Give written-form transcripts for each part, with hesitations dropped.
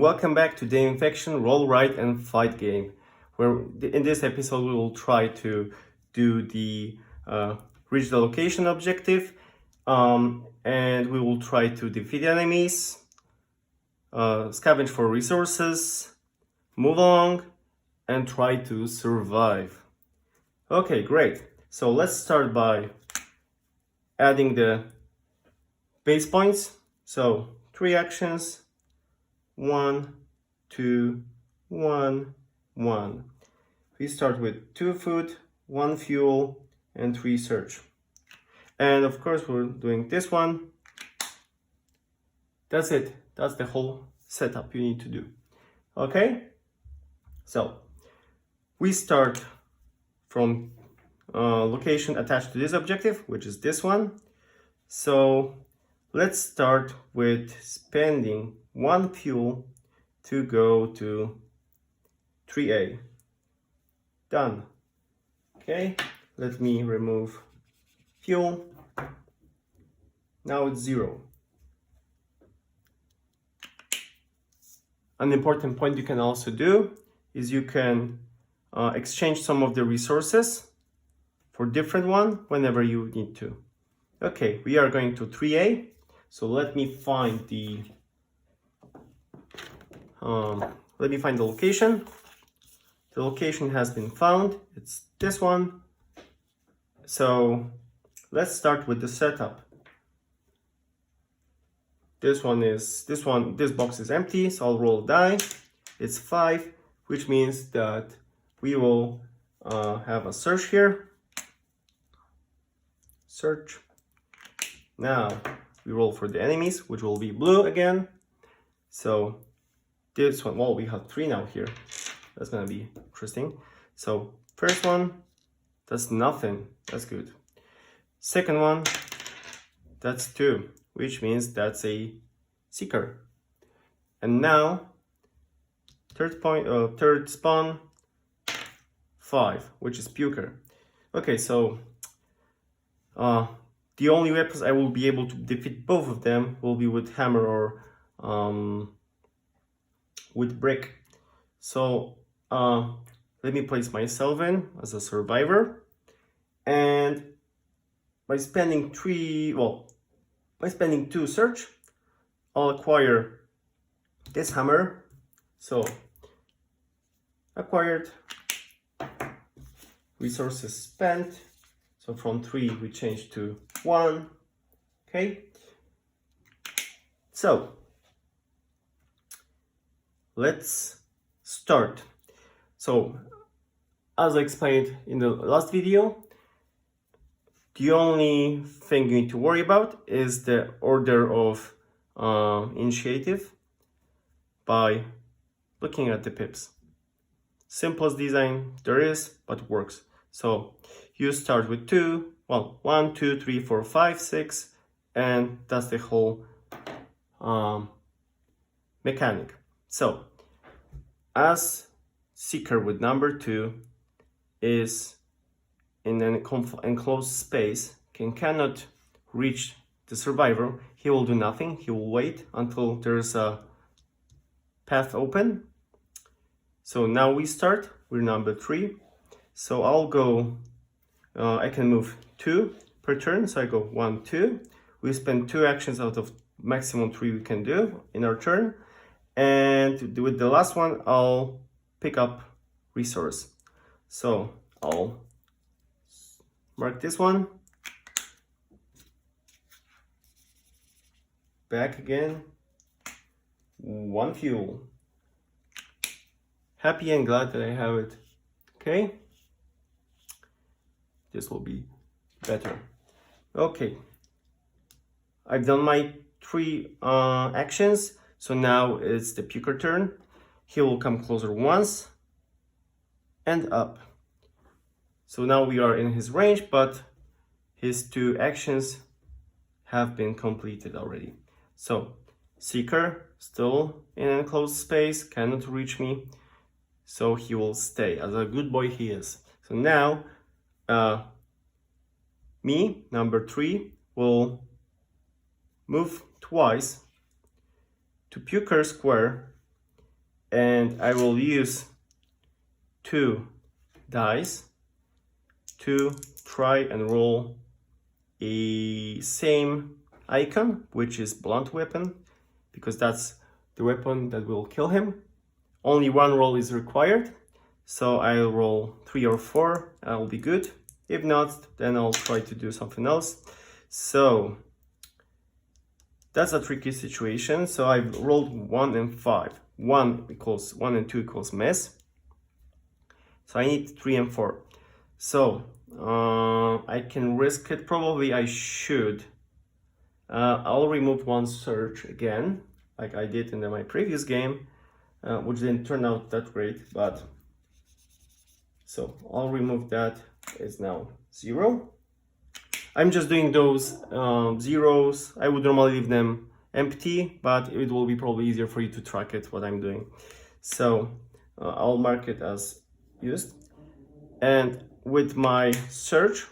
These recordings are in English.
welcome back to the Infection Roll, Write and Fight game, where in this episode we will try to do the reach the location objective, and we will try to defeat enemies, scavenge for resources, move along, and try to survive. Okay, great. So let's start by adding the base points. So 3 actions. 1, 2, 1, 1. We start with 2 food, 1 fuel, and 3 search. And of course, we're doing this one. That's it. That's the whole setup you need to do. Okay? So, we start from location attached to this objective, which is this one. So, let's start with spending 1 fuel to go to 3A. Done. Okay, let me remove fuel. Now it's 0. An important point you can also do is you can exchange some of the resources for different one whenever you need to. Okay, we are going to 3A. So let me find the location. The location has been found. It's this one. So let's start with the setup. This box is empty, so I'll roll a die. It's 5, which means that we will have a search here. Search. Now we roll for the enemies, which will be blue again. So this one, well, we have 3 now here. That's gonna be interesting. So first one, that's nothing. That's good. Second one, that's 2, which means that's a seeker. And now third spawn, 5, which is puker. Okay, so the only weapons I will be able to defeat both of them will be with hammer or with brick. So let me place myself in as a survivor, and by spending 2 search, I'll acquire this hammer. So acquired, resources spent. So from 3 we change to 1. Okay. So let's start. So as I explained in the last video, the only thing you need to worry about is the order of initiative by looking at the pips. Simplest design there is, but works. So you start with 2, well, 1, 2, 3, 4, 5, 6, and that's the whole mechanic. So as seeker with number 2 is in an enclosed space, cannot reach the survivor, he will do nothing. He will wait until there's a path open. So now we start, we're number 3. So I'll go, I can move 2 per turn. So I go 1, 2. We spend 2 actions out of maximum 3 we can do in our turn. And with the last one, I'll pick up resource. So I'll mark this one. Back again. 1 fuel. Happy and glad that I have it. Okay. This will be better. Okay. I've done my 3 actions. So now it's the puker turn. He will come closer once and up. So now we are in his range, but his 2 actions have been completed already. So seeker still in an enclosed space, cannot reach me. So he will stay as a good boy he is. So now me, number 3, will move twice to puker square and I will use 2 dice to try and roll a same icon, which is blunt weapon, because that's the weapon that will kill him. Only 1 roll is required, so I'll roll 3 or 4, I'll be good. If not, then I'll try to do something else. So that's a tricky situation. So I've rolled 1 and 5. 1 and 2 equals mess. So I need 3 and 4. So I can risk it. Probably I should. I'll remove 1 search again, like I did in my previous game, which didn't turn out that great. But so I'll remove that. It's now 0. I'm just doing those zeros. I would normally leave them empty, but it will be probably easier for you to track it, what I'm doing. So I'll mark it as used. And with my search,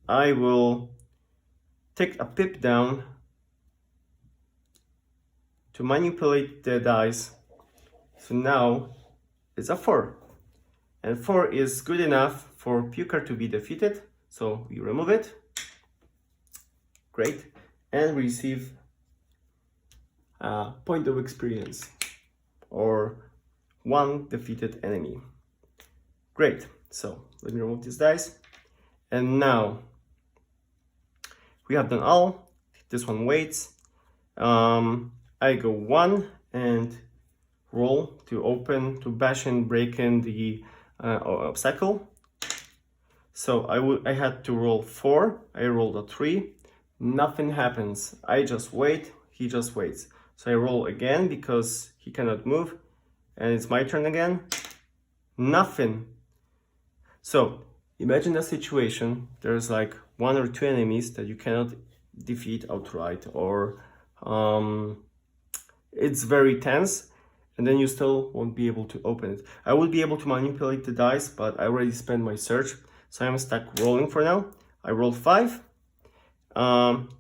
I will take a pip down to manipulate the dice. So now it's a 4. And 4 is good enough for Puker to be defeated. So we remove it. Great. And receive a point of experience, or 1 defeated enemy. Great. So let me remove these dice. And now we have done all. This one waits. I go 1 and roll to bash and break in the obstacle. So I had to roll 4. I rolled a 3. Nothing happens. I just wait. He just waits. So I roll again because he cannot move, and it's my turn again. Nothing. So imagine a situation. There's like 1 or 2 enemies that you cannot defeat outright, or it's very tense, and then you still won't be able to open it. I would be able to manipulate the dice, but I already spent my search, so I'm stuck rolling for now. I rolled 5.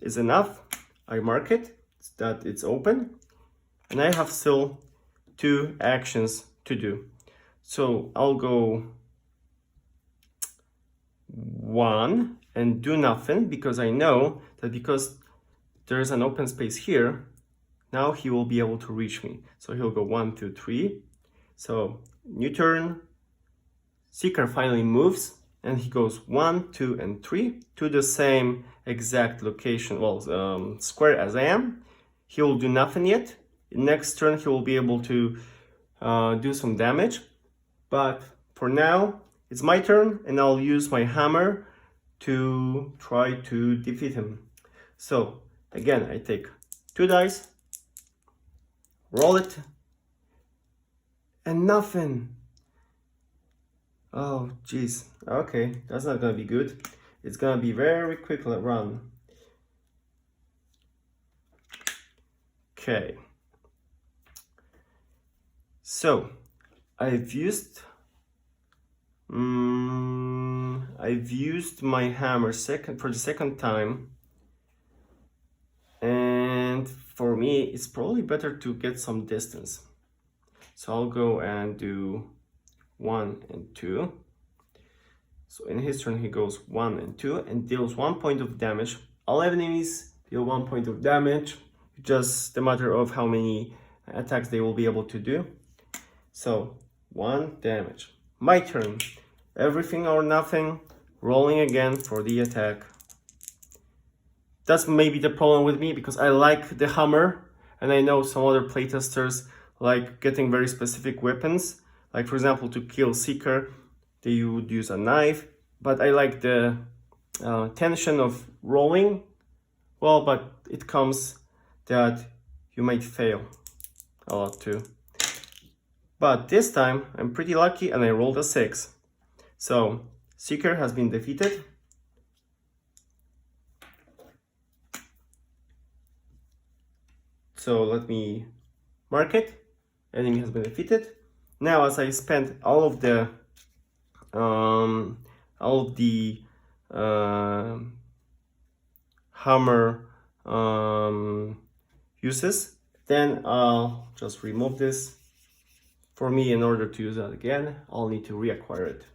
Is enough. I mark it that it's open, and I have still 2 actions to do. So I'll go 1 and do nothing, because I know that because there's an open space here, now he will be able to reach me. So he'll go 1, 2, 3. So new turn. Seeker finally moves, and he goes 1, 2, and 3 to the same exact location, square as I am. He will do nothing yet. Next turn he will be able to do some damage, but for now it's my turn, and I'll use my hammer to try to defeat him. So again, I take 2 dice, roll it, and nothing. Oh jeez. Okay, that's not gonna be good. It's gonna be very quick run. Okay. So I've used my hammer for the second time, and for me it's probably better to get some distance. So I'll go and do 1 and 2. So in his turn he goes 1 and 2 and deals 1 point of damage. All enemies deal 1 point of damage, just a matter of how many attacks they will be able to do. So 1 damage. My turn. Everything or nothing. Rolling again for the attack. That's maybe the problem with me, because I like the hammer, and I know some other playtesters like getting very specific weapons. Like for example, to kill Seeker, they would use a knife, but I like the tension of rolling. Well, but it comes that you might fail a lot too. But this time I'm pretty lucky, and I rolled a 6. So Seeker has been defeated. So let me mark it. Enemy has been defeated. Now, as I spent all of the hammer uses, then I'll just remove this for me, in order to use that again, I'll need to reacquire it.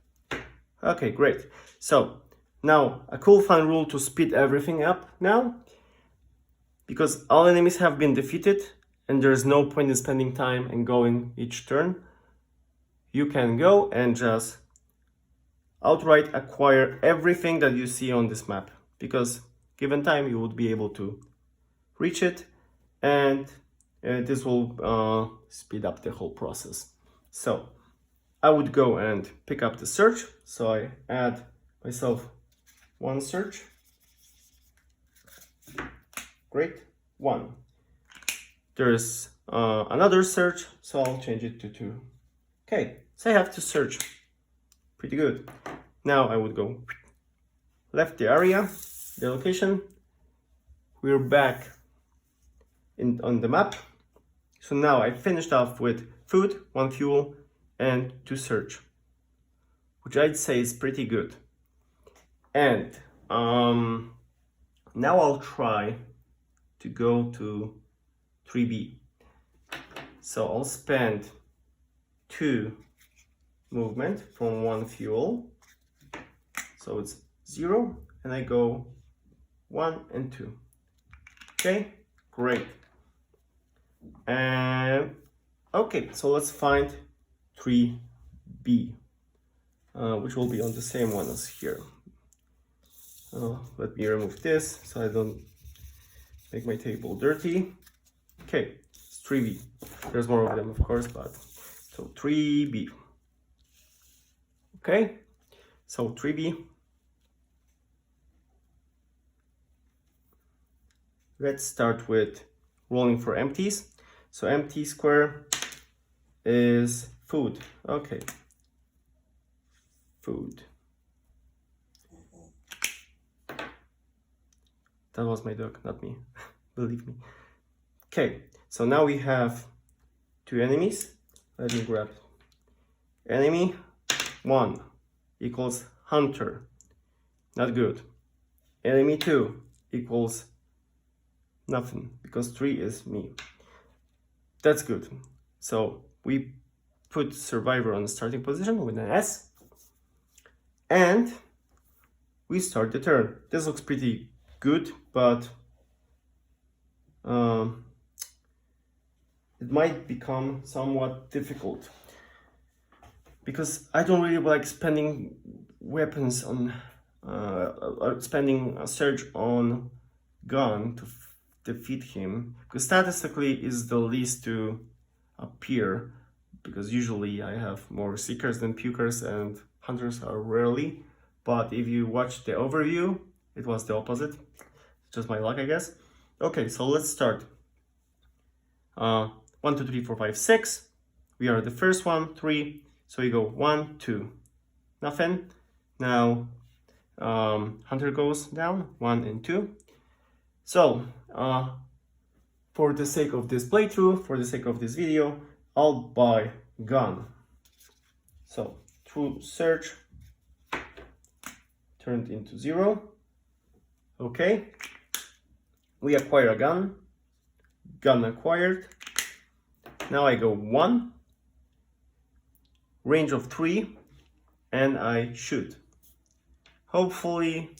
Okay, great. So now a cool fun rule to speed everything up now, because all enemies have been defeated and there's no point in spending time and going each turn. You can go and just outright acquire everything that you see on this map, because given time you would be able to reach it, and this will speed up the whole process. So I would go and pick up the search. So I add myself one search. Great, one. There's another search, so I'll change it to 2. Okay, so I have to search. Pretty good. Now I would go left the area, the location. We're back on the map. So now I finished off with food, 1 fuel, and 2 search, which I'd say is pretty good. And now I'll try to go to 3B. So I'll spend 2 movement from 1 fuel. So it's 0, and I go 1 and 2. Okay, great. And okay, so let's find 3B, which will be on the same one as here. Let me remove this so I don't make my table dirty. Okay, it's 3B. There's more of them, of course, but so 3B. Okay, so 3B. Let's start with rolling for empties. So empty square is food. Okay, food. That was my dog, not me. Believe me. Okay, so now we have 2 enemies. Let me grab enemy 1 equals hunter. Not good. Enemy 2 equals nothing, because 3 is me. That's good. So we put survivor on the starting position with an S, and we start the turn. This looks pretty good, but it might become somewhat difficult, because I don't really like spending weapons on spending a surge on gun to defeat him, because statistically is the least to appear, because usually I have more seekers than pukers and hunters are rarely. But if you watch the overview, it was the opposite. Just my luck, I guess. Okay, so let's start. 1, 2, 3, 4, 5, 6. We are the first one, 3. So you go 1, 2. Nothing. Now hunter goes down, 1 and 2. So for the sake of this playthrough, for the sake of this video, I'll buy gun. So through search turned into 0. Okay, we acquire a gun. Gun acquired. Now I go 1, range of 3, and I shoot. Hopefully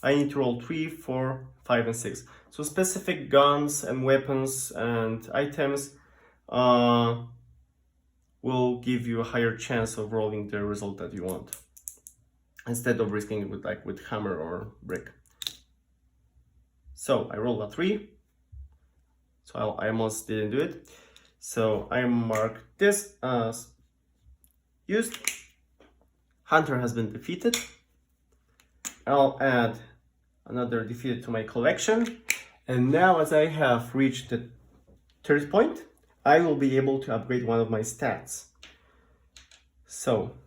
I need to roll 3, 4, 5, and 6. So specific guns and weapons and items will give you a higher chance of rolling the result that you want, instead of risking it with hammer or brick. So I rolled a 3. So I almost didn't do it. So I mark this as used. Hunter has been defeated. I'll add another defeated to my collection. And now, as I have reached the 3rd point, I will be able to upgrade one of my stats. So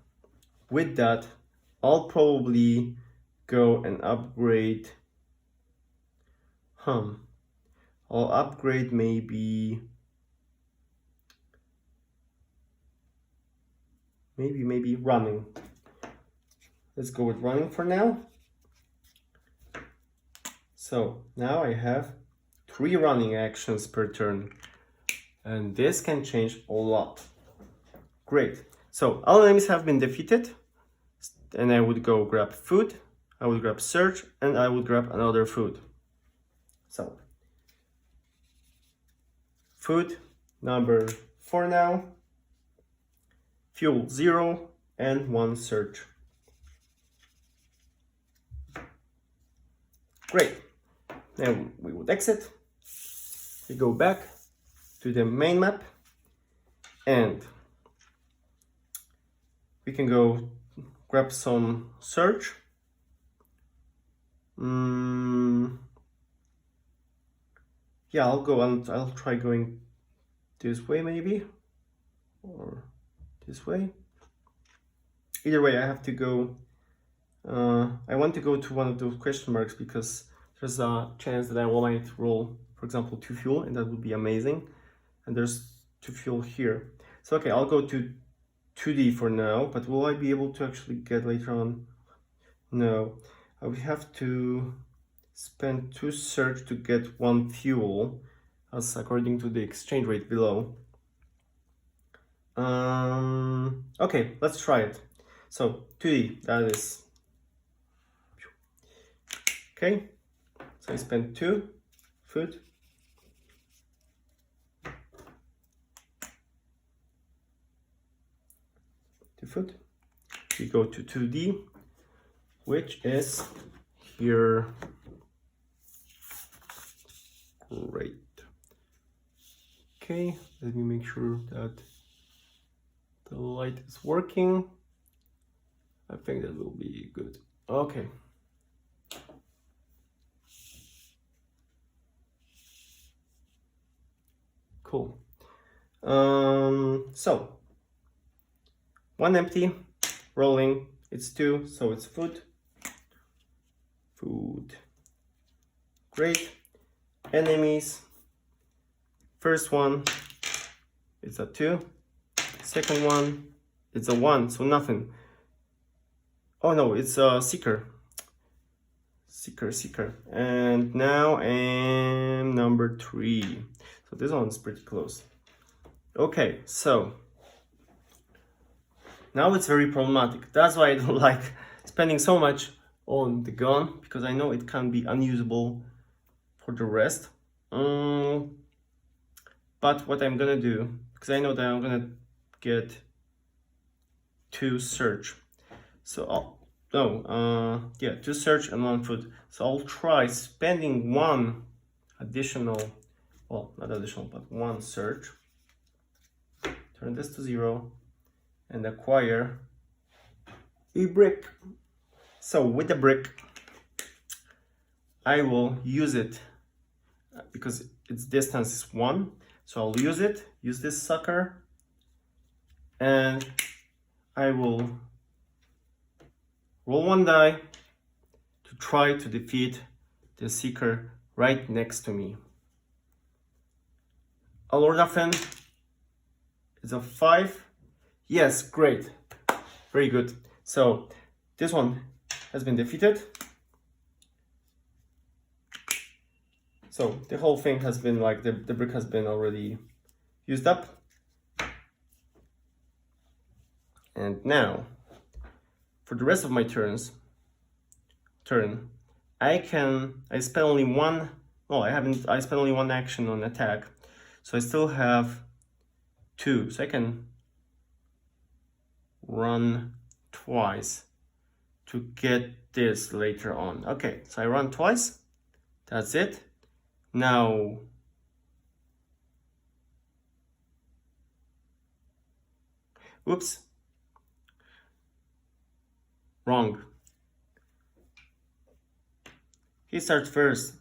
with that, I'll probably go and upgrade. I'll upgrade maybe running. Let's go with running for now. So now I have 3 running actions per turn, and this can change a lot. Great. So all enemies have been defeated, and I would go grab food, I would grab search, and I would grab another food. So food number 4 now, fuel 0, and 1 search. Great. Now we would exit. We go back to the main map, and we can go grab some search. Yeah, I'll go and I'll try going this way maybe, or this way. Either way, I have to go. I want to go to one of those question marks because there's a chance that I might roll, for example, 2 fuel, and that would be amazing. And there's 2 fuel here. So okay, I'll go to 2D for now, but will I be able to actually get later on? No, I would have to spend 2 search to get 1 fuel, as according to the exchange rate below. Okay, let's try it. So 2D, that is okay. So I spent 2 food. Food. We go to 2D, which is here. Great. Okay, let me make sure that the light is working. I think that will be good. Okay. Cool. So 1 empty, rolling, it's 2, so it's food. Food. Great. Enemies. First one, it's a 2. Second one, it's a 1, so nothing. Oh no, it's a seeker. Seeker. And now I'm number 3. So this one's pretty close. Okay, so now it's very problematic. That's why I don't like spending so much on the gun, because I know it can be unusable for the rest. But what I'm gonna do, because I know that I'm gonna get 2 search. So yeah, 2 search and 1 food. So I'll try spending 1 additional, well, not additional, but 1 search. Turn this to 0 and acquire a brick. So with the brick, I will use it because its distance is 1. So I'll use this sucker, and I will roll 1 die to try to defeat the seeker right next to me. Alordafen is a 5. Yes, great. Very good. So this one has been defeated. So the whole thing has been like, the brick has been already used up. And now, for the rest of my turn, I spent only 1, well, I spent only 1 action on attack. So I still have 2, so I can run twice to get this later on. Okay, so I run twice, that's it. Now, whoops, wrong. He starts first.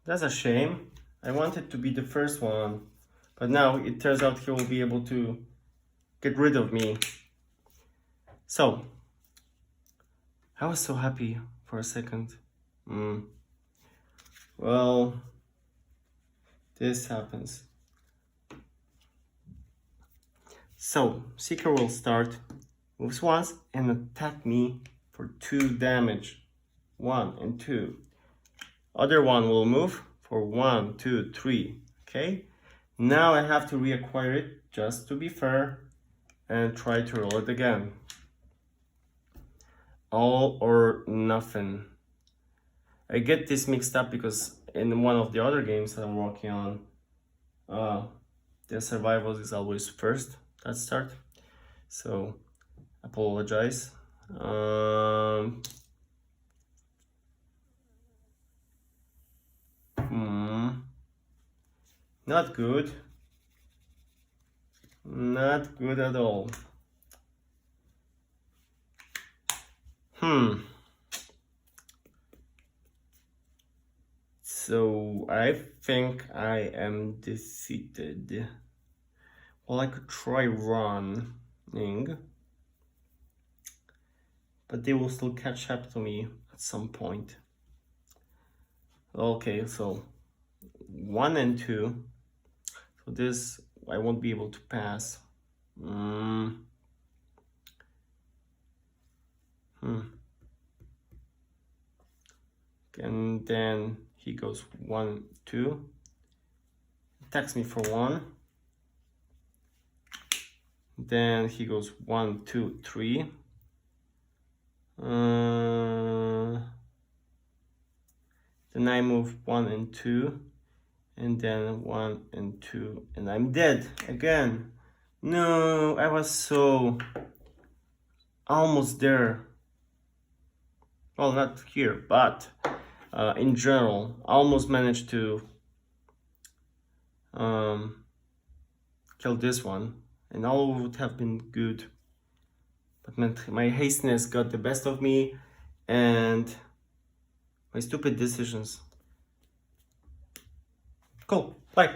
That's a shame. I wanted to be the first one, but now it turns out he will be able to get rid of me. So, I was so happy for a second. Well, this happens. So, Seeker will start, moves once, and attack me for 2 damage. 1 and 2. Other one will move for 1, 2, 3. Okay? Now I have to reacquire it just to be fair and try to roll it again. All or nothing. I get this mixed up because in one of the other games that I'm working on, the survival is always first at start. So apologize. Not good. Not good at all. So I think I am defeated. Well, I could try running, but they will still catch up to me at some point. Okay, so 1 and 2. So this I won't be able to pass. And then he goes 1, 2. Attacks me for 1. Then he goes 1, 2, 3. Then I move 1 and 2. And then 1 and 2. And I'm dead again. No, I was so almost there. Well, not here, but in general, I almost managed to kill this one, and all would have been good. But my hastiness got the best of me, and my stupid decisions. Cool, bye.